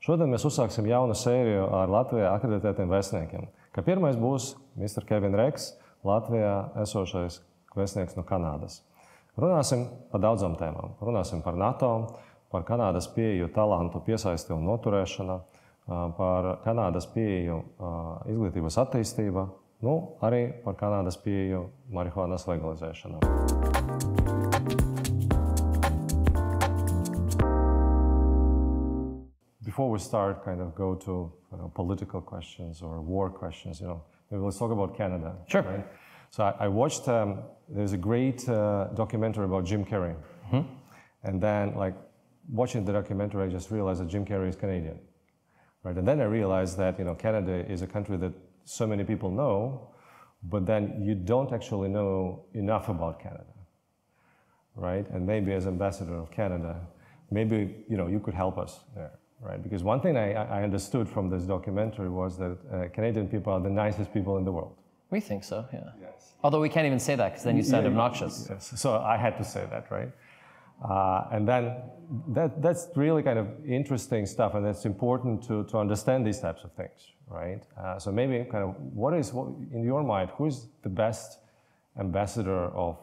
Šodien mēs uzsāksim jaunu sēriju ar Latvijā akreditētajiem vēstniekiem. Kā pirmais būs Mr. Kevinu Reksu, Latvijā esošais vēstnieks no Kanādas. Runāsim par daudzām tēmām. Runāsim par NATO, par Kanādas pieeju talantu piesaisti un noturēšanu, par Kanādas pieeju izglītības attīstību, arī par Kanādas pieeju marihuānas legalizēšanā. Before we start, go to political questions or war questions, maybe let's talk about Canada. Sure. Right? So I watched, there's a great documentary about Jim Carrey. Mm-hmm. And then, watching the documentary, I just realized that Jim Carrey is Canadian. Right? And then I realized that, Canada is a country that so many people know, but then you don't actually know enough about Canada. Right? And maybe as ambassador of Canada, maybe, you could help us there. Right? Because one thing I understood from this documentary was that Canadian people are the nicest people in the world. We think so, yeah. Yes. Although we can't even say that because then you sound obnoxious. Yes. So I had to say that, right? And then that's really kind of interesting stuff, and it's important to understand these types of things, right? So maybe what in your mind, who is the best ambassador of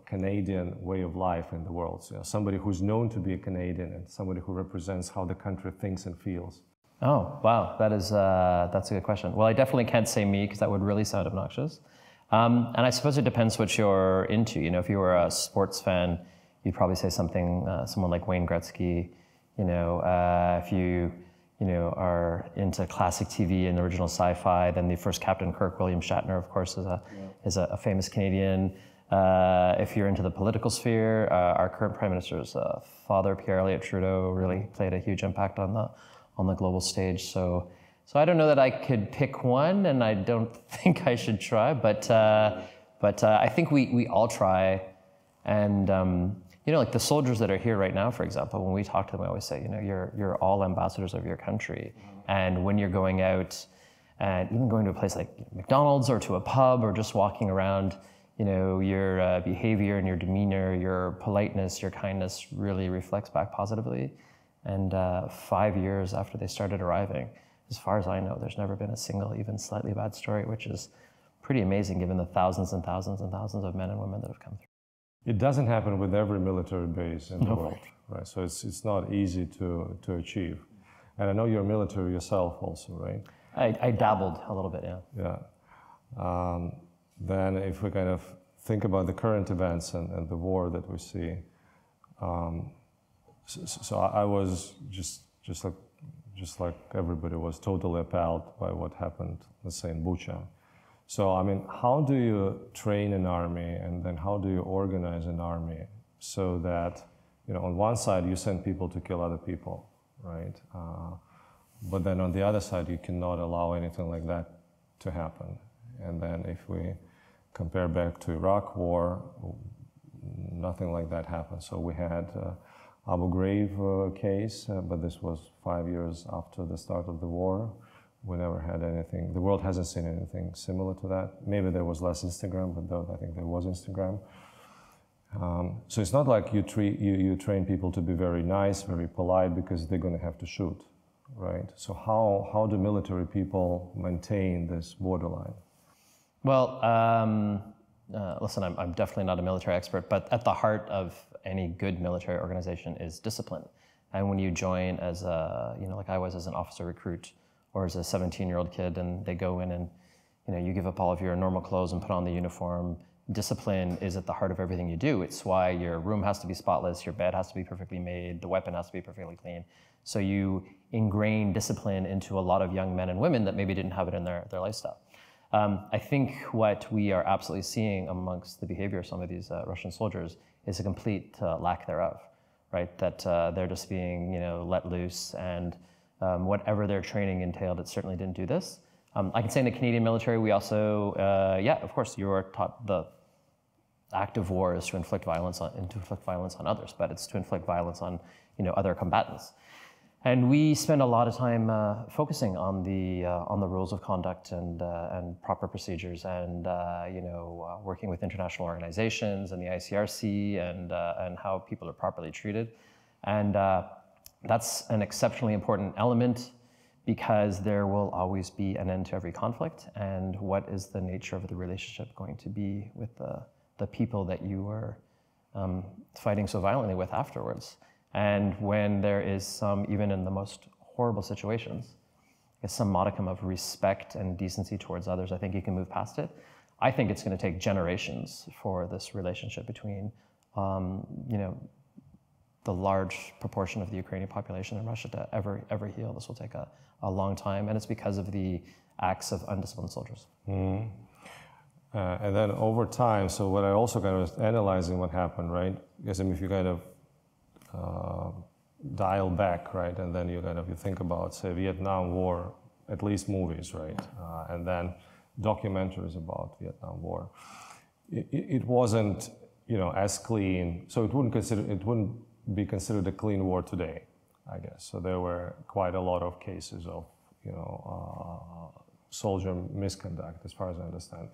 Canadian way of life in the world? So, somebody who's known to be a Canadian and somebody who represents how the country thinks and feels. Oh, wow, that's a good question. Well, I definitely can't say me because that would really sound obnoxious. And I suppose it depends what you're into. If you were a sports fan, you'd probably say someone like Wayne Gretzky. If you are into classic TV and original sci-fi, then the first Captain Kirk, William Shatner, of course, is a famous Canadian. If you're into the political sphere, our current Prime Minister's father, Pierre Elliott Trudeau, really played a huge impact on the global stage. So I don't know that I could pick one, and I don't think I should try, but I think we all try. And like the soldiers that are here right now, for example, when we talk to them, we always say, you're all ambassadors of your country. And when you're going out, and even going to a place like McDonald's or to a pub or just walking around, your behavior and your demeanor, your politeness, your kindness really reflects back positively. And 5 years after they started arriving, as far as I know, there's never been a single, even slightly bad story, which is pretty amazing given the thousands and thousands and thousands of men and women that have come through. It doesn't happen with every military base in the world, right? So it's not easy to achieve. And I know you're military yourself also, right? I dabbled a little bit, yeah. Yeah. Then if we think about the current events and the war that we see, so I was just like everybody was totally appalled by what happened, let's say in Bucha. So how do you train an army, and then how do you organize an army so that on one side you send people to kill other people, right? But then on the other side you cannot allow anything like that to happen. And then if we compare back to Iraq war, nothing like that happened. So we had Abu Ghraib case, but this was 5 years after the start of the war. We never had anything. The world hasn't seen anything similar to that. Maybe there was less Instagram, but I think there was Instagram. So it's not like you train people to be very nice, very polite, because they're going to have to shoot, right? So how do military people maintain this borderline? Well, listen, I'm definitely not a military expert, but at the heart of any good military organization is discipline. And when you join as like I was as an officer recruit, or as a 17-year-old kid, and they go in and you give up all of your normal clothes and put on the uniform, discipline is at the heart of everything you do. It's why your room has to be spotless, your bed has to be perfectly made, the weapon has to be perfectly clean. So you ingrain discipline into a lot of young men and women that maybe didn't have it in their lifestyle. I think what we are absolutely seeing amongst the behavior of some of these Russian soldiers is a complete lack thereof, right? That they're just being let loose, and whatever their training entailed, it certainly didn't do this. I can say in the Canadian military, we also, of course, you are taught the act of war is to inflict violence on others, but it's to inflict violence on other combatants. And we spend a lot of time focusing on the rules of conduct and proper procedures, and working with international organizations and the ICRC and how people are properly treated. And that's an exceptionally important element because there will always be an end to every conflict. And what is the nature of the relationship going to be with the people that you were fighting so violently with afterwards? And when there is some, even in the most horrible situations, some modicum of respect and decency towards others, I think you can move past it. I think it's going to take generations for this relationship between, the large proportion of the Ukrainian population in Russia to ever heal. This will take a long time, and it's because of the acts of undisciplined soldiers. Mm-hmm. And then over time, so what I also kind of was analyzing what happened, right? Because if you kind of dial back, right, and then you think about, say, Vietnam War, at least movies, right, and then documentaries about Vietnam War. It wasn't, as clean. So it wouldn't be considered a clean war today, I guess. So there were quite a lot of cases of, soldier misconduct, as far as I understand.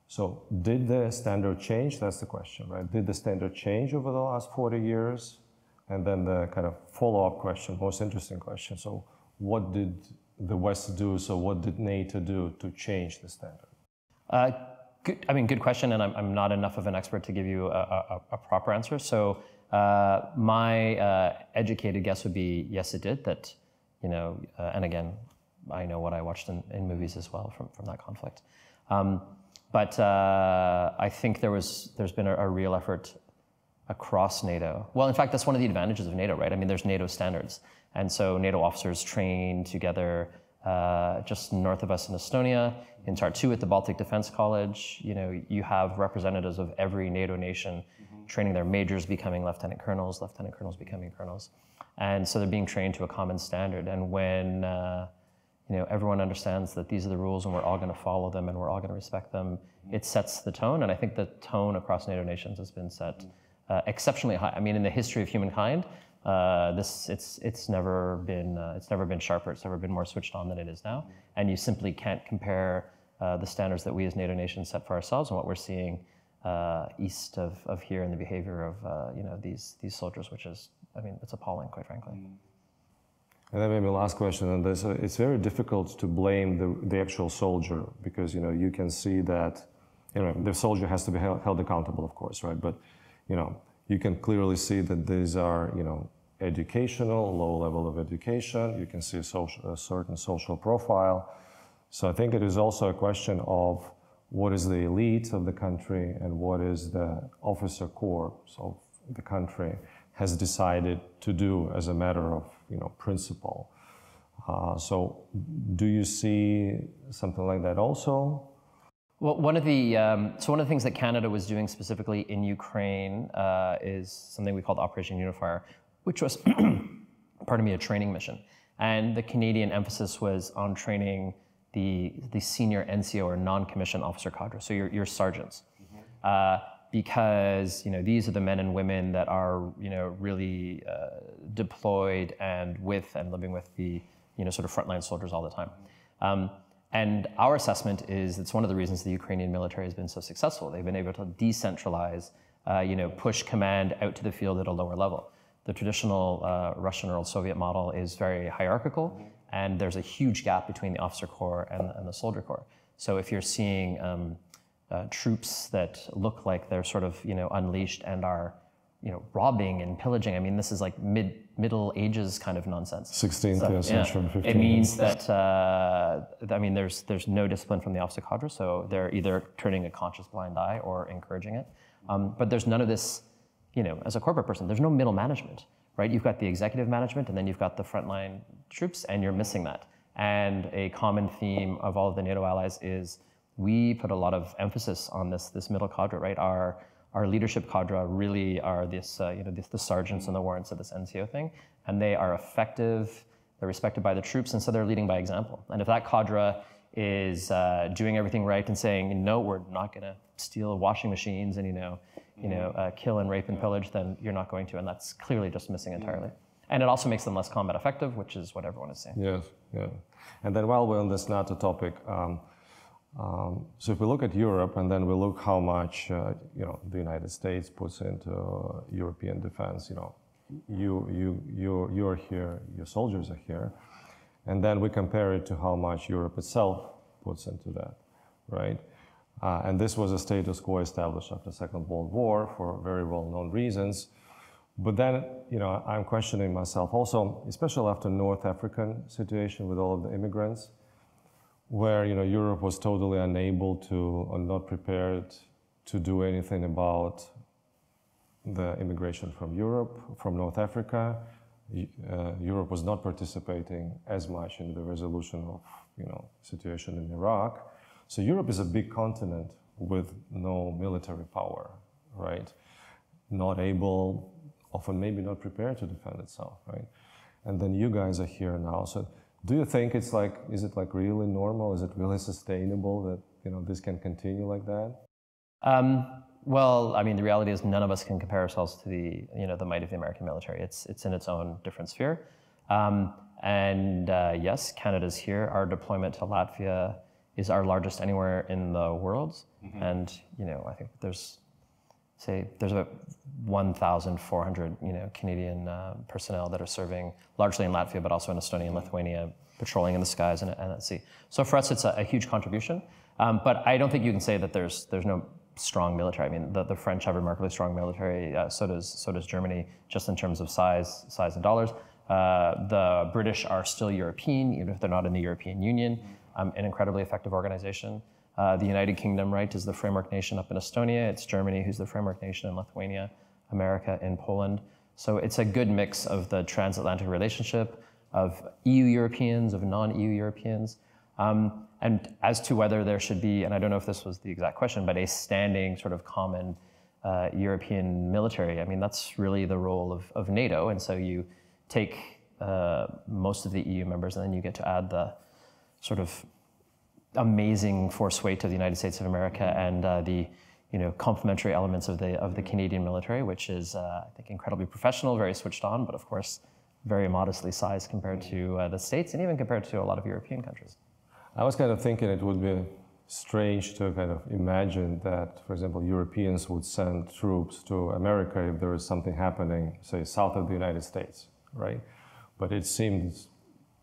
So did the standard change? That's the question, right? Did the standard change over the last 40 years? And then the kind of follow-up question, most interesting question. So what did the West do? So what did NATO do to change the standard? Good question, and I'm not enough of an expert to give you a proper answer. So my educated guess would be yes, it did. That, and again, I know what I watched in movies as well from that conflict. But I think there's been a real effort across NATO. Well, in fact, that's one of the advantages of NATO, right? I mean, there's NATO standards. And so NATO officers train together just north of us in Estonia, in Tartu at the Baltic Defense College. You have representatives of every NATO nation training their majors becoming lieutenant colonels becoming colonels. And so they're being trained to a common standard. And when everyone understands that these are the rules and we're all going to follow them and we're all going to respect them, it sets the tone. And I think the tone across NATO nations has been set exceptionally high. I mean, in the history of humankind, it's never been sharper. It's never been more switched on than it is now. And you simply can't compare the standards that we as NATO nations set for ourselves and what we're seeing east of here in the behavior of these soldiers, which is, it's appalling, quite frankly. And then maybe last question on this. It's very difficult to blame the actual soldier because, you can see that, the soldier has to be held accountable, of course, right? But, you can clearly see that these are, educational, low level of education. You can see a certain social profile. So I think it is also a question of what is the elite of the country and what is the officer corps of the country has decided to do as a matter of, principle. So do you see something like that also? Well, one of the things that Canada was doing specifically in Ukraine is something we called Operation Unifier, which was, a training mission. And the Canadian emphasis was on training the senior NCO or non-commissioned officer cadre, so your sergeants. Because these are the men and women that are really deployed and living with the sort of frontline soldiers all the time. And our assessment is it's one of the reasons the Ukrainian military has been so successful. They've been able to decentralize, push command out to the field at a lower level. The traditional Russian or Soviet model is very hierarchical, and there's a huge gap between the officer corps and the soldier corps. So if you're seeing troops that look like they're sort of unleashed and are robbing and pillaging, this is like Middle Ages kind of nonsense. 16th century, 15th. It means that there's no discipline from the officer cadre, so they're either turning a conscious blind eye or encouraging it. But there's none of this, as a corporate person, there's no middle management, right? You've got the executive management and then you've got the frontline troops, and you're missing that. And a common theme of all of the NATO allies is we put a lot of emphasis on this middle cadre, right? Our leadership cadre really are the sergeants and the warrants of this NCO thing, and they are effective, they're respected by the troops, and so they're leading by example. And if that cadre is doing everything right and saying, no, we're not going to steal washing machines and kill and rape and pillage, then you're not going to, and that's clearly just missing entirely. And it also makes them less combat effective, which is what everyone is saying. Yes, yeah. And then while we're on this NATO topic, so if we look at Europe and then we look how much the United States puts into European defense, you're here, your soldiers are here, and then we compare it to how much Europe itself puts into that, right? And this was a status quo established after the Second World War for very well-known reasons. But then, I'm questioning myself also, especially after North African situation with all of the immigrants, where, Europe was totally unable to, or not prepared to do anything about the immigration from Europe, from North Africa. Europe was not participating as much in the resolution of, situation in Iraq. So Europe is a big continent with no military power, right? Not able, often maybe not prepared to defend itself, right? And then you guys are here now. So do you think is it really normal? Is it really sustainable that, this can continue like that? Well, I mean, the reality is none of us can compare ourselves to the might of the American military. It's in its own different sphere. Yes, Canada's here. Our deployment to Latvia is our largest anywhere in the world. Mm-hmm. And, I think there's about 1,400, Canadian personnel that are serving largely in Latvia, but also in Estonia and Lithuania, patrolling in the skies and at sea. So for us, it's a huge contribution. But I don't think you can say that there's no strong military. I mean, the French have remarkably strong military. So does Germany, just in terms of size and dollars. The British are still European, even if they're not in the European Union. An incredibly effective organization. The United Kingdom, right, is the framework nation up in Estonia. It's Germany who's the framework nation in Lithuania, America in Poland. So it's a good mix of the transatlantic relationship, of EU Europeans, of non-EU Europeans. And as to whether there should be, and I don't know if this was the exact question, but a standing sort of common European military, I mean, that's really the role of NATO. And so you take most of the EU members and then you get to add the sort of amazing force weight of the United States of America and the complementary elements of the Canadian military, which is I think incredibly professional, very switched on, but of course very modestly sized compared to the States and even compared to a lot of European countries. I was kind of thinking it would be strange to kind of imagine that, for example, Europeans would send troops to America if there is something happening, say, south of the United States, right? But it seems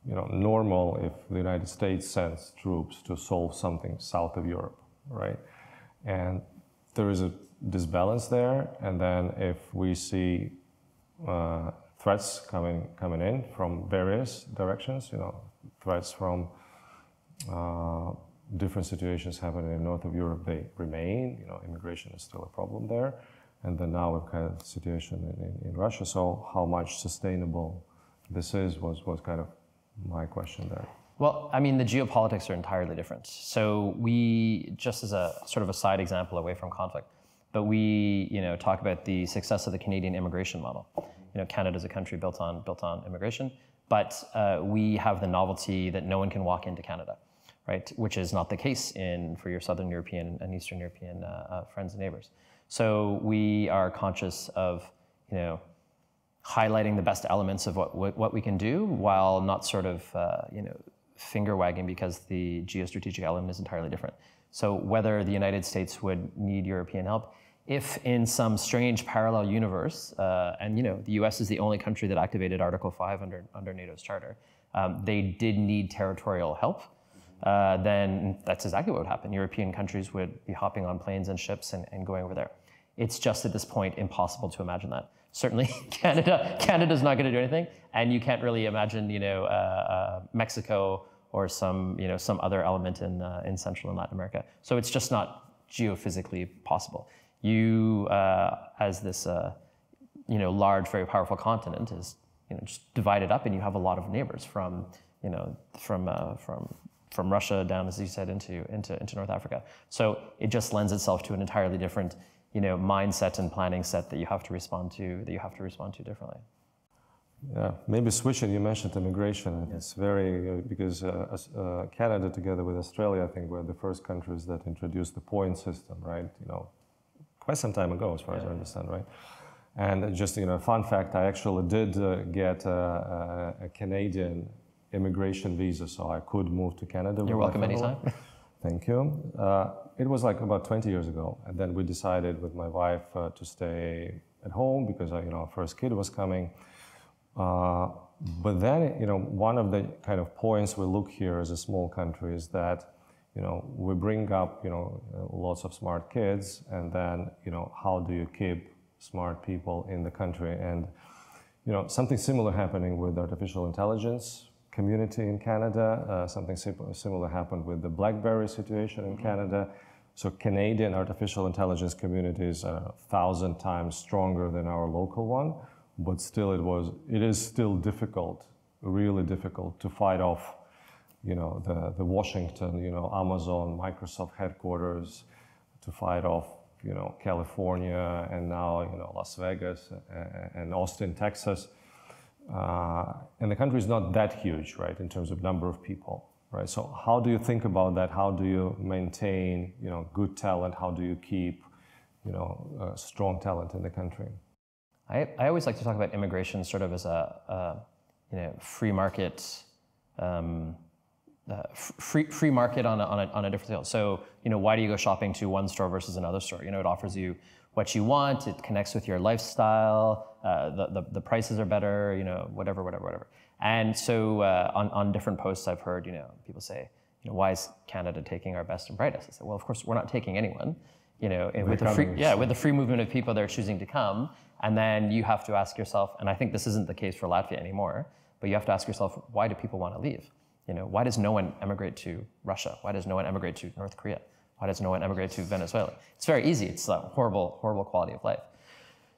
normal if the United States sends troops to solve something south of Europe, right? And there is a disbalance there. And then if we see threats coming in from various directions, threats from different situations happening in north of Europe, they remain. Immigration is still a problem there. And then now we've had a situation in Russia. So how much sustainable this is was kind of my question there. Well, I mean, the geopolitics are entirely different. So we, just as a sort of a side example away from conflict, but we, talk about the success of the Canadian immigration model. Canada is a country built on immigration, but we have the novelty that no one can walk into Canada, right? Which is not the case for your Southern European and Eastern European friends and neighbors. So we are conscious of, highlighting the best elements of what we can do, while not sort of finger wagging because the geostrategic element is entirely different. So whether the United States would need European help, if in some strange parallel universe, and the U.S. is the only country that activated Article 5 under NATO's charter, they did need territorial help, then that's exactly what would happen. European countries would be hopping on planes and ships and going over there. It's just at this point impossible to imagine that. Certainly, Canada's not going to do anything, and you can't really imagine, Mexico or some other element in Central and Latin America. So it's just not geophysically possible. You, as this, large, very powerful continent, is, just divided up, and you have a lot of neighbors from Russia down, as you said, into North Africa. So it just lends itself to an entirely different mindset and planning set that you have to respond to differently. Yeah, maybe switching, you mentioned immigration. It's very, because Canada together with Australia, I think, were the first countries that introduced the point system, right? Quite some time ago, as far as I understand, right? And just, a fun fact, I actually did get a Canadian immigration visa, so I could move to Canada. You're welcome anytime. Thank you. It was like about 20 years ago, and then we decided with my wife to stay at home because our first kid was coming. But then, one of the kind of points we look here as a small country is that, we bring up, lots of smart kids, and then, how do you keep smart people in the country? And, something similar happening with artificial intelligence community in Canada. Something similar happened with the BlackBerry situation in Canada. So Canadian artificial intelligence community is 1,000 times stronger than our local one, but still it is still difficult, really difficult to fight off, the Washington, Amazon, Microsoft headquarters, to fight off, California, and now, Las Vegas and Austin, Texas. And the country is not that huge, right, in terms of number of people, right? So how do you think about that? How do you maintain, good talent? How do you keep, strong talent in the country? I always like to talk about immigration sort of as a free market, free market on a different scale. So, why do you go shopping to one store versus another store? It offers you what you want. It connects with your lifestyle. The prices are better. Whatever. And so on different posts, I've heard people say, why is Canada taking our best and brightest? I said, well, of course we're not taking anyone. With the free movement of people, they're choosing to come. And then you have to ask yourself, and I think this isn't the case for Latvia anymore, but you have to ask yourself, why do people want to leave? Why does no one emigrate to Russia? Why does no one emigrate to North Korea? Why does no one emigrate to Venezuela? It's very easy. It's a horrible, horrible quality of life.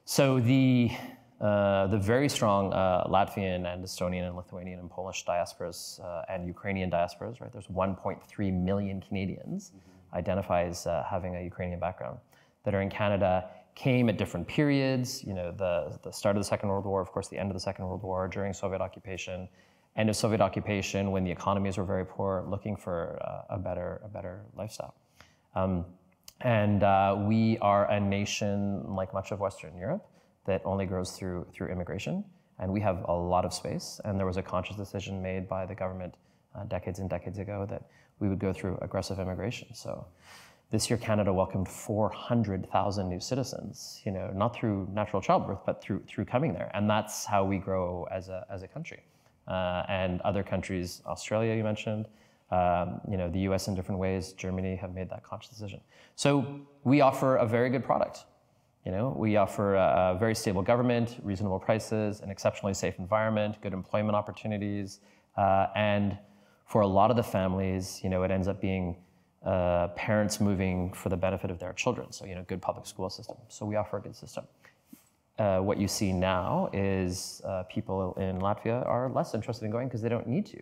So the very strong Latvian and Estonian and Lithuanian and Polish diasporas and Ukrainian diasporas, right? There's 1.3 million Canadians identify as having a Ukrainian background that are in Canada, came at different periods, the start of the Second World War, of course, the end of the Second World War, during Soviet occupation, end of Soviet occupation when the economies were very poor, looking for a better lifestyle. We are a nation, like much of Western Europe, that only grows through immigration, and we have a lot of space, and there was a conscious decision made by the government decades and decades ago that we would go through aggressive immigration. So this year, Canada welcomed 400,000 new citizens, not through natural childbirth, but through coming there. And that's how we grow as a country. And other countries, Australia, you mentioned, the US in different ways, Germany have made that conscious decision. So we offer a very good product. We offer a very stable government, reasonable prices, an exceptionally safe environment, good employment opportunities. And for a lot of the families, it ends up being parents moving for the benefit of their children. So, good public school system. So we offer a good system. What you see now is people in Latvia are less interested in going because they don't need to.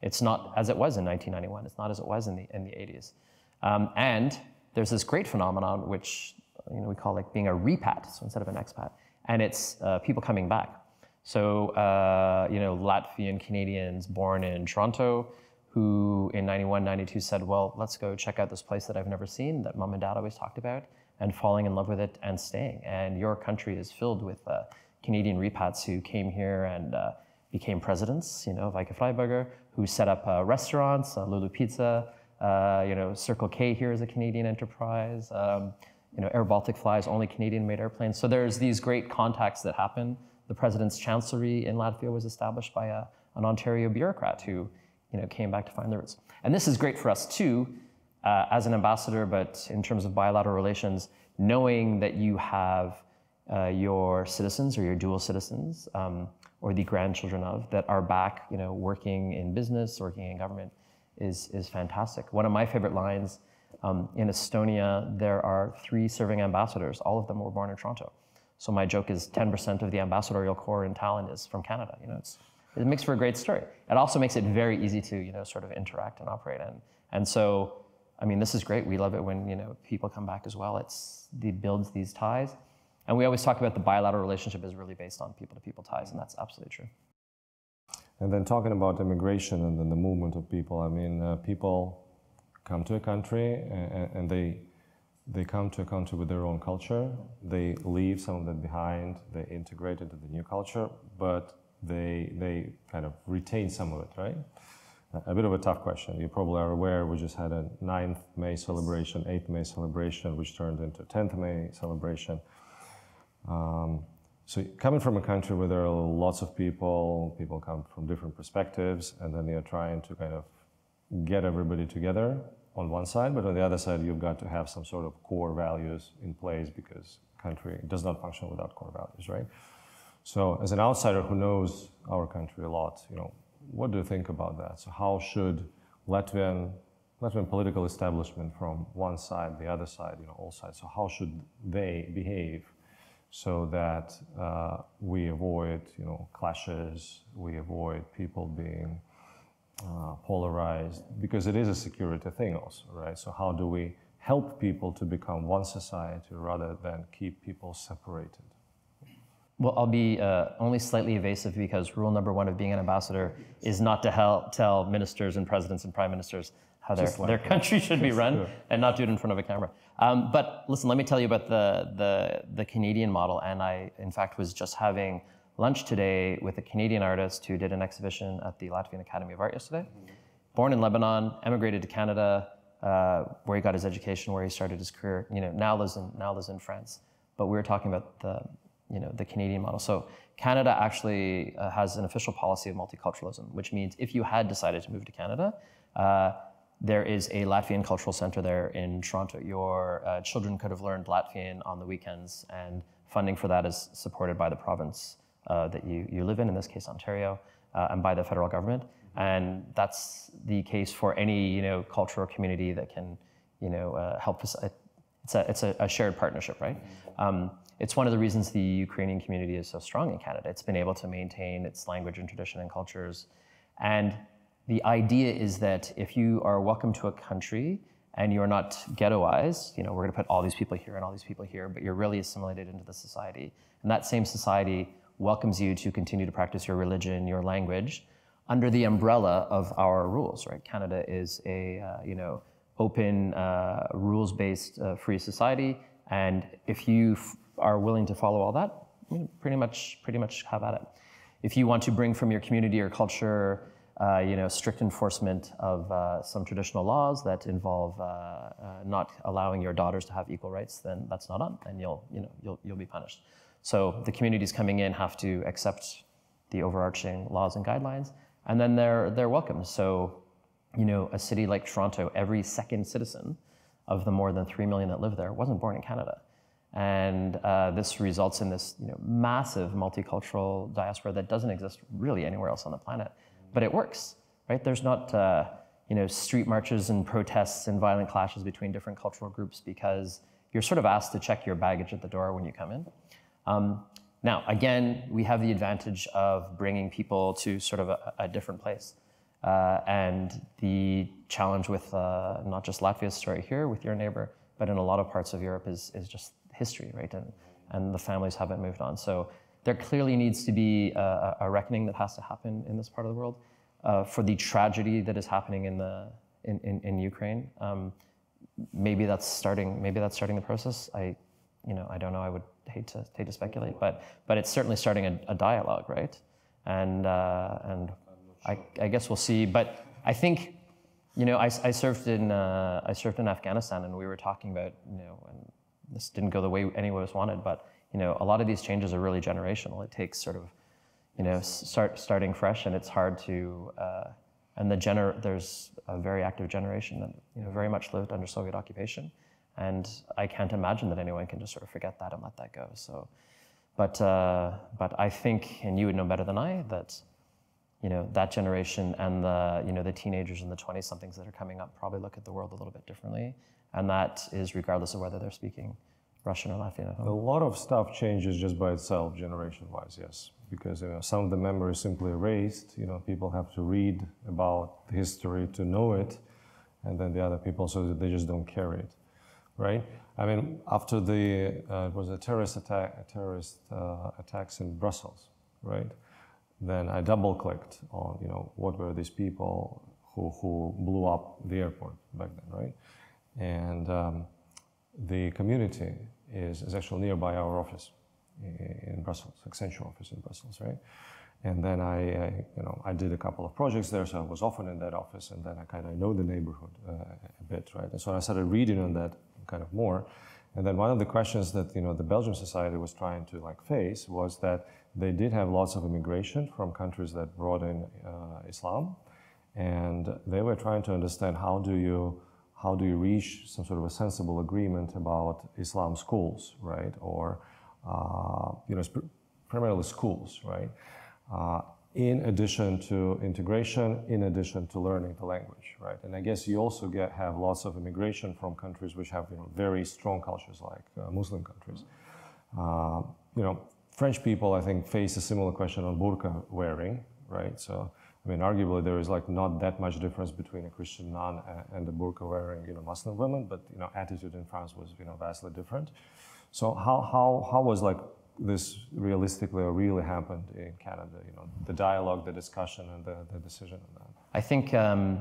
It's not as it was in 1991. It's not as it was in the 80s. And there's this great phenomenon which we call being a repat, so instead of an expat, and it's people coming back. So Latvian Canadians born in Toronto who in 91, 92 said, well, let's go check out this place that I've never seen, that mom and dad always talked about, and falling in love with it and staying. And your country is filled with Canadian repats who came here and became presidents, Vike Freiberger, who set up restaurants, Lulu Pizza, Circle K here is a Canadian enterprise, Air Baltic flies only Canadian-made airplanes. So there's these great contacts that happen. The president's chancellery in Latvia was established by an Ontario bureaucrat who came back to find the roots. And this is great for us too, as an ambassador, but in terms of bilateral relations, knowing that you have your citizens or your dual citizens or the grandchildren of that are back, working in business, working in government is fantastic. One of my favorite lines, in Estonia, there are 3 serving ambassadors. All of them were born in Toronto. So my joke is 10% of the ambassadorial corps in Tallinn is from Canada. It makes for a great story. It also makes it very easy to, sort of interact and operate. And so, this is great. We love it when, people come back as well. It builds these ties. And we always talk about the bilateral relationship is really based on people-to-people ties, and that's absolutely true. And then talking about immigration and then the movement of people, people come to a country and they come to a country with their own culture. They leave some of that behind. They integrate into the new culture, but they kind of retain some of it, right? A bit of a tough question. You probably are aware we just had a 9th May celebration, 8th May celebration, which turned into 10th May celebration. So coming from a country where there are lots of people come from different perspectives, and then you're trying to kind of get everybody together on one side, but on the other side, you've got to have some sort of core values in place because country does not function without core values, right? So as an outsider who knows our country a lot, what do you think about that? So how should Latvian political establishment from one side, the other side, all sides, so how should they behave so that we avoid, clashes, we avoid people being polarized, because it is a security thing also, right? So how do we help people to become one society rather than keep people separated? Well, I'll be only slightly evasive because rule number one of being an ambassador is not to tell ministers and presidents and prime ministers how their country should be run and not do it in front of a camera. But listen, let me tell you about the Canadian model. And I, in fact, was just having lunch today with a Canadian artist who did an exhibition at the Latvian Academy of Art yesterday. Born in Lebanon, emigrated to Canada, where he got his education, where he started his career. Now lives in France. But we were talking about the Canadian model. So Canada actually has an official policy of multiculturalism, which means if you had decided to move to Canada, there is a Latvian cultural center there in Toronto. Your children could have learned Latvian on the weekends, and funding for that is supported by the province that you live in this case, Ontario, and by the federal government. And that's the case for any cultural community that can help us. It's a shared partnership, right? It's one of the reasons the Ukrainian community is so strong in Canada. It's been able to maintain its language and tradition and cultures. And the idea is that if you are welcome to a country and you're not ghettoized, we're going to put all these people here and all these people here, but you're really assimilated into the society. And that same society welcomes you to continue to practice your religion, your language, under the umbrella of our rules, right? Canada is a, open, rules-based, free society. And if you are willing to follow all that, pretty much have at it. If you want to bring from your community or culture, strict enforcement of some traditional laws that involve not allowing your daughters to have equal rights, then that's not on, and you'll be punished. So the communities coming in have to accept the overarching laws and guidelines, and then they're welcome. So, a city like Toronto, every second citizen of the more than 3 million that live there wasn't born in Canada. And this results in this massive multicultural diaspora that doesn't exist really anywhere else on the planet. But it works, right? There's not street marches and protests and violent clashes between different cultural groups because you're sort of asked to check your baggage at the door when you come in. Now, again, we have the advantage of bringing people to sort of a different place. And the challenge with not just Latvia's story here with your neighbor, but in a lot of parts of Europe is just history, right? And the families haven't moved on. So there clearly needs to be a reckoning that has to happen in this part of the world for the tragedy that is happening in Ukraine. Maybe that's starting the process. I don't know. I would hate to speculate, but it's certainly starting a dialogue, right? And I guess we'll see. But I think, I served in Afghanistan, and we were talking about, and this didn't go the way anyone was wanted, but a lot of these changes are really generational. It takes sort of, starting fresh, and it's hard to. And there's a very active generation that very much lived under Soviet occupation, and I can't imagine that anyone can just sort of forget that and let that go. So, but I think, and you would know better than I, that that generation and the teenagers and the 20-somethings that are coming up probably look at the world a little bit differently, and that is regardless of whether they're speaking Russian or Latvian at home. A lot of stuff changes just by itself, generation-wise, yes, because some of the memory is simply erased. People have to read about the history to know it, and then the other people, so they just don't carry it, right? I mean, after it was a terrorist attacks in Brussels, right? Then I double-clicked on, what were these people who blew up the airport back then, right? And the community is actually nearby our office in Brussels, Accenture office in Brussels, right? And then I did a couple of projects there, so I was often in that office, and then I kind of know the neighborhood a bit, right? And so I started reading on that kind of more, And then one of the questions that the Belgian society was trying to face was that they did have lots of immigration from countries that brought in Islam, and they were trying to understand how do you reach some sort of a sensible agreement about Islam schools, right? Or primarily schools, right? In addition to integration, in addition to learning the language, right? And I guess you also have lots of immigration from countries which have very strong cultures, like Muslim countries. French people, I think, face a similar question on burqa wearing, right? So, I mean, arguably there is not that much difference between a Christian nun and a burqa wearing, Muslim women, but attitude in France was, vastly different. So how was this realistically or really happened in Canada? The dialogue, the discussion, and the decision on that. I think, I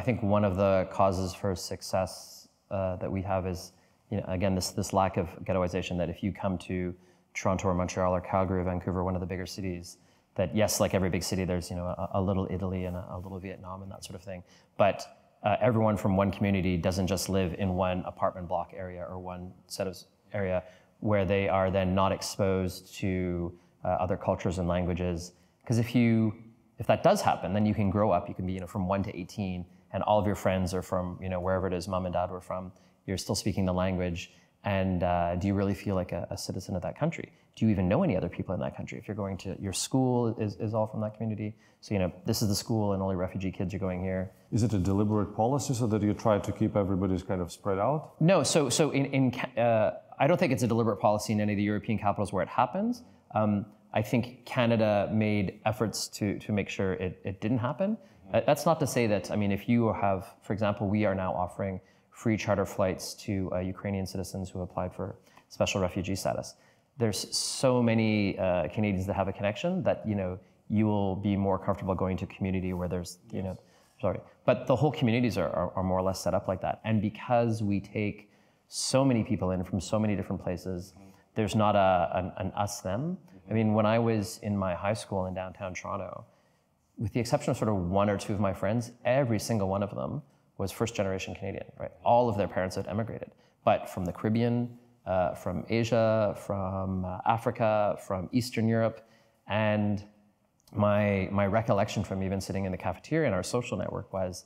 think one of the causes for success that we have is, again, this lack of ghettoization. That if you come to Toronto or Montreal or Calgary or Vancouver, one of the bigger cities, that yes, like every big city, there's a little Italy and a little Vietnam and that sort of thing, but everyone from one community doesn't just live in one apartment block area or one set of area where they are then not exposed to other cultures and languages. Because if that does happen, then you can grow up, you can be from 1 to 18, and all of your friends are from wherever it is mom and dad were from, you're still speaking the language, and do you really feel like a citizen of that country? Do you even know any other people in that country? If you're going to, your school is all from that community, so this is the school and only refugee kids are going here. Is it a deliberate policy so that you try to keep everybody's kind of spread out? No, so I don't think it's a deliberate policy in any of the European capitals where it happens. I think Canada made efforts to make sure it didn't happen. That's not to say that, if you have, for example, we are now offering free charter flights to Ukrainian citizens who applied for special refugee status. There's so many Canadians that have a connection that, you will be more comfortable going to a community where there's, but the whole communities are more or less set up like that. And because we take so many people in from so many different places, there's not an us-them. When I was in my high school in downtown Toronto, with the exception of sort of one or two of my friends, every single one of them was first-generation Canadian, right? All of their parents had emigrated, but from the Caribbean, from Asia, from Africa, from Eastern Europe, and my recollection from even sitting in the cafeteria in our social network was,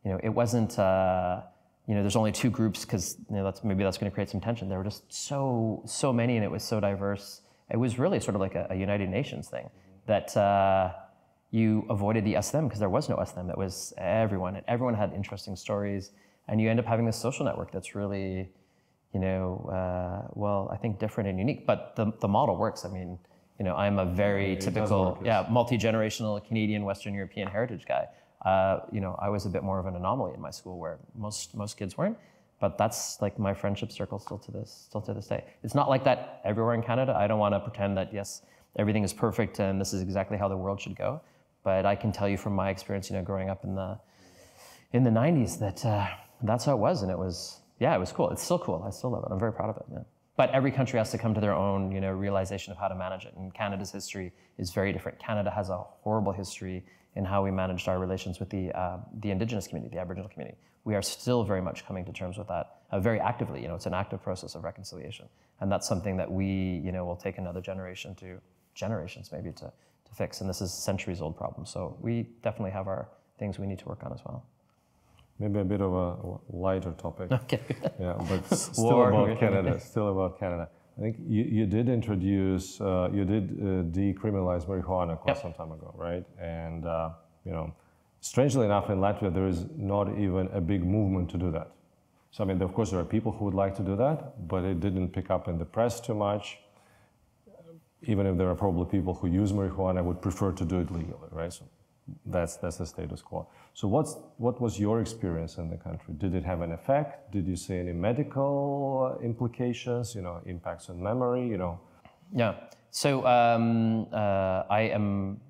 it wasn't, there's only two groups because maybe that's going to create some tension. There were just so many, and it was so diverse. It was really sort of like a United Nations thing that you avoided the us-them because there was no us-them. It was everyone, and everyone had interesting stories, and you end up having this social network that's really, I think different and unique. But the model works. I'm a very typical, multi-generational Canadian, Western European heritage guy. I was a bit more of an anomaly in my school where most kids weren't, but that's like my friendship circle still to this day. It's not like that everywhere in Canada. I don't want to pretend that yes, everything is perfect and this is exactly how the world should go. But I can tell you from my experience, growing up in the 90s that that's how it was, and it was cool. It's still cool. I still love it. I'm very proud of it. Yeah. But every country has to come to their own, realization of how to manage it. And Canada's history is very different. Canada has a horrible history in how we managed our relations with the Indigenous community, the Aboriginal community. We are still very much coming to terms with that very actively. It's an active process of reconciliation, and that's something that we, will take another generation to generations maybe to fix. And this is centuries-old problem. So we definitely have our things we need to work on as well. Maybe a bit of a lighter topic. Okay. Yeah, but still about Canada. Still about Canada. I think you did introduce, decriminalize marijuana quite some time ago, right? And strangely enough, in Latvia there is not even a big movement to do that. So of course, there are people who would like to do that, but it didn't pick up in the press too much. Even if there are probably people who use marijuana, would prefer to do it legally, right? So that's the status quo. So what was your experience in the country? Did it have an effect? Did you see any medical implications? Impacts on memory? Yeah. So I am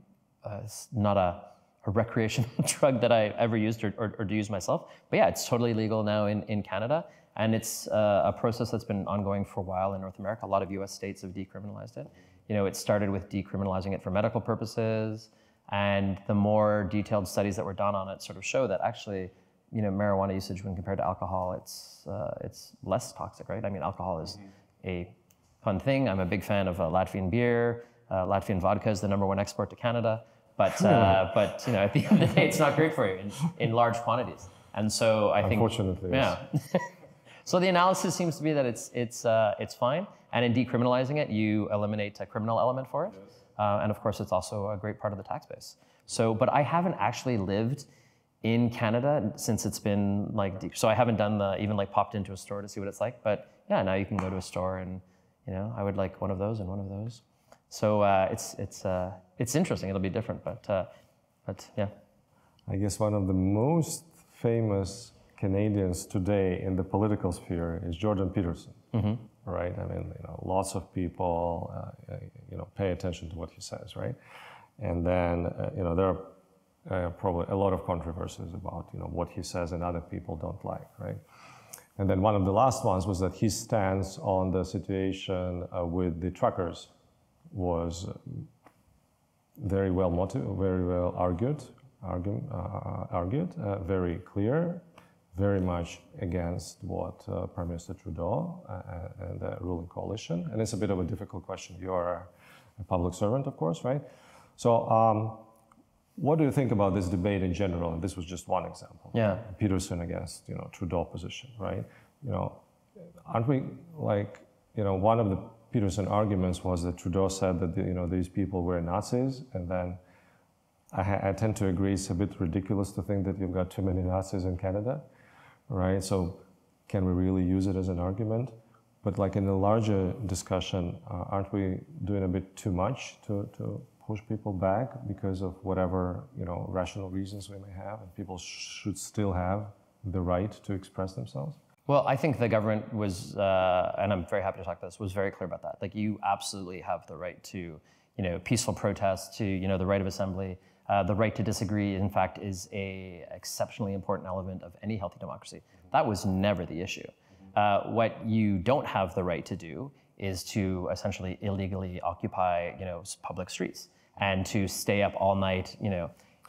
not a recreational drug that I ever used or do use myself. But yeah, it's totally legal now in Canada, and it's a process that's been ongoing for a while in North America. A lot of U.S. states have decriminalized it. It started with decriminalizing it for medical purposes. And the more detailed studies that were done on it sort of show that actually marijuana usage when compared to alcohol, it's less toxic, right? I mean, alcohol is a fun thing. I'm a big fan of Latvian beer. Latvian vodka is the #1 export to Canada, but at the end of the day, it's not great for you in large quantities. And so I think, unfortunately, yeah. So the analysis seems to be that it's fine, and in decriminalizing it, you eliminate a criminal element for it, and of course, it's also a great part of the tax base. So, but I haven't actually lived in Canada since it's been so I haven't done even popped into a store to see what it's like. But yeah, now you can go to a store and I would like one of those and one of those. So it's interesting. It'll be different, but yeah. I guess one of the most famous Canadians today in the political sphere is Jordan Peterson, right? I mean, lots of people, pay attention to what he says, right? And then, there are probably a lot of controversies about, what he says and other people don't like, right? And then one of the last ones was that his stance on the situation with the truckers was very well argued, very clear, very much against what Prime Minister Trudeau and the ruling coalition. And it's a bit of a difficult question. You are a public servant, of course, right? So what do you think about this debate in general? And this was just one example. Yeah. Peterson against, Trudeau position, right? Aren't we one of the Peterson arguments was that Trudeau said that, these people were Nazis, and then I tend to agree it's a bit ridiculous to think that you've got too many Nazis in Canada, right? So can we really use it as an argument? But in a larger discussion, aren't we doing a bit too much to push people back because of whatever, rational reasons we may have, and people should still have the right to express themselves? Well, I think the government was, and I'm very happy to talk about this, was very clear about that. You absolutely have the right to, peaceful protest, to, the right of assembly. The right to disagree, in fact, is a exceptionally important element of any healthy democracy. That was never the issue. What you don't have the right to do is to essentially illegally occupy, public streets and to stay up all night,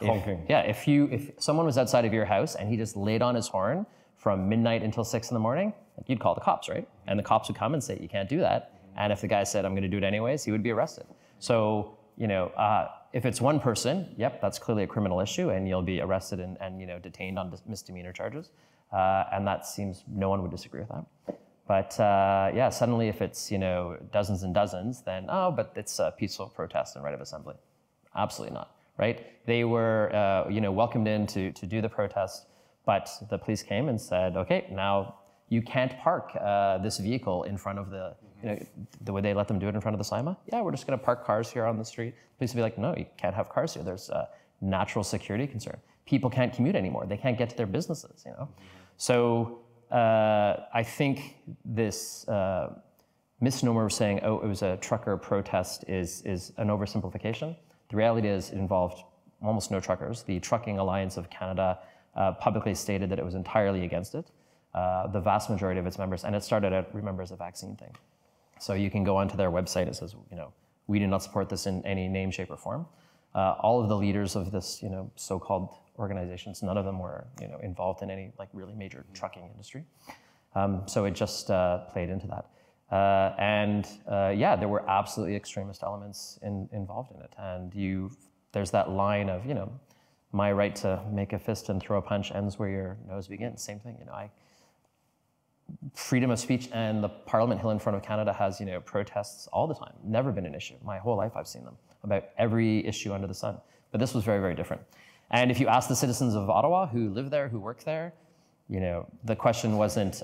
Honking. If someone was outside of your house and he just laid on his horn from midnight until 6 in the morning, you'd call the cops, right? And the cops would come and say, you can't do that. And if the guy said, I'm going to do it anyways, he would be arrested. So, if it's one person, yep, that's clearly a criminal issue, and you'll be arrested and detained on misdemeanor charges. And that seems, no one would disagree with that. But suddenly if it's, dozens and dozens, then, but it's a peaceful protest and right of assembly. Absolutely not, right? They were, welcomed in to do the protest, but the police came and said, okay, now you can't park this vehicle in front of the way they let them do it in front of the SIMA. Yeah, we're just gonna park cars here on the street. Police would be like, no, you can't have cars here. There's a natural security concern. People can't commute anymore. They can't get to their businesses, So I think this misnomer of saying, oh, it was a trucker protest is an oversimplification. The reality is it involved almost no truckers. The Trucking Alliance of Canada publicly stated that it was entirely against it. The vast majority of its members, and it started out, remember, as a vaccine thing. So you can go onto their website, it says, we do not support this in any name, shape, or form. All of the leaders of this, so-called organizations, none of them were, involved in any really major trucking industry. So it just played into that. There were absolutely extremist elements involved in it. And there's that line of, my right to make a fist and throw a punch ends where your nose begins. Same thing, freedom of speech, and the Parliament Hill in front of Canada has, protests all the time. Never been an issue. My whole life I've seen them about every issue under the sun. But this was very, very different. And if you ask the citizens of Ottawa who live there, who work there, the question wasn't,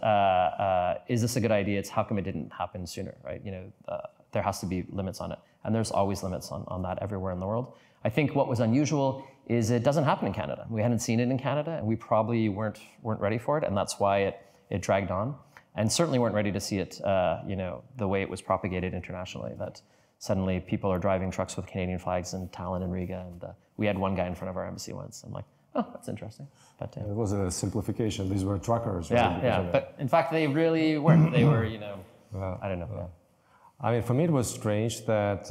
is this a good idea? It's how come it didn't happen sooner, right? There has to be limits on it. And there's always limits on that everywhere in the world. I think what was unusual is it doesn't happen in Canada. We hadn't seen it in Canada, and we probably weren't ready for it, and that's why it dragged on. And certainly weren't ready to see it, the way it was propagated internationally, that suddenly people are driving trucks with Canadian flags in Tallinn and Riga, and we had one guy in front of our embassy once. I'm like, oh, that's interesting. But it wasn't a simplification. These were truckers. Right? Yeah. But in fact, they really weren't. They were, I don't know. I mean, for me, it was strange that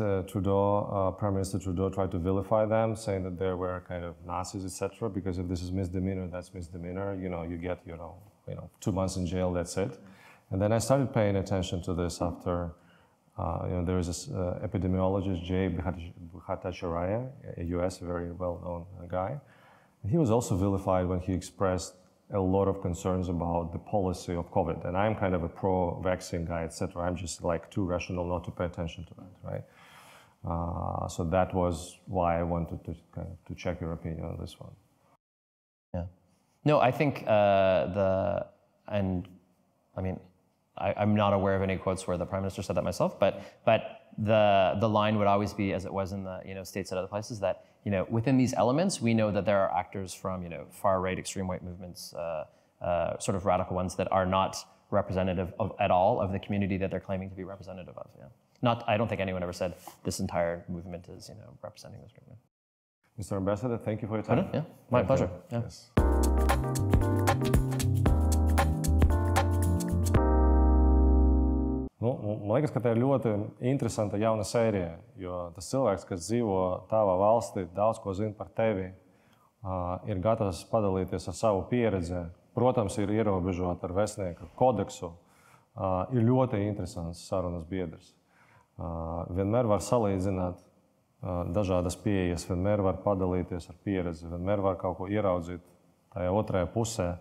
Prime Minister Trudeau tried to vilify them, saying that they were kind of Nazis, etc. Because if this is misdemeanor, that's misdemeanor. You get, 2 months in jail, that's it. And then I started paying attention to this after, there is this epidemiologist, Jay Bhattacharya, a US, very well-known guy. He was also vilified when he expressed a lot of concerns about the policy of COVID. And I'm kind of a pro-vaccine guy, etc. I'm just like too rational not to pay attention to that, right? So that was why I wanted to check your opinion on this one. Yeah. No, I think I'm not aware of any quotes where the Prime Minister said that myself, but the line would always be, as it was in the States and other places, that within these elements, we know that there are actors from far-right extreme white movements, sort of radical ones that are not representative at all of the community that they're claiming to be representative of. Yeah. I don't think anyone ever said this entire movement is representing this group. Mr. Ambassador, thank you for your time. Yeah, my pleasure. Yeah. Yes. Man liekas, ka tā ir ļoti interesanta jauna sērija, jo tas cilvēks, kas dzīvo tavā valstī, daudz ko zina par tevi, ir gatavs padalīties ar savu pieredzi. Protams, ir ierobežot ar vēstnieka kodeksu. Ir ļoti interesants sarunas biedrs. Vienmēr var salīdzināt dažādas pieejas, vienmēr var padalīties ar pieredzi, vienmēr var kaut ko ieraudzīt tajā otrajā pusē.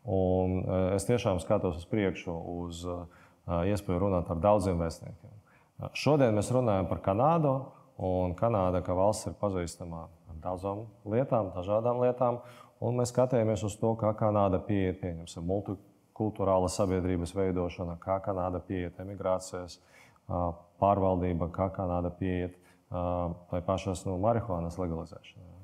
Un es tiešām skatos uz priekšu uz iespēju runāt ar daudziem vēstniekiem. Šodien mēs runājam par Kanādu, un Kanāda, kā valsts, ir pazīstama ar daudzām lietām, dažādām lietām, un mēs skatījāmies uz to, kā Kanāda pieiet, pieņemsim, multikulturāla sabiedrības veidošana, kā Kanāda pieiet emigrācijas pārvaldība, kā Kanāda pieiet tai pašas marihuānas legalizēšana.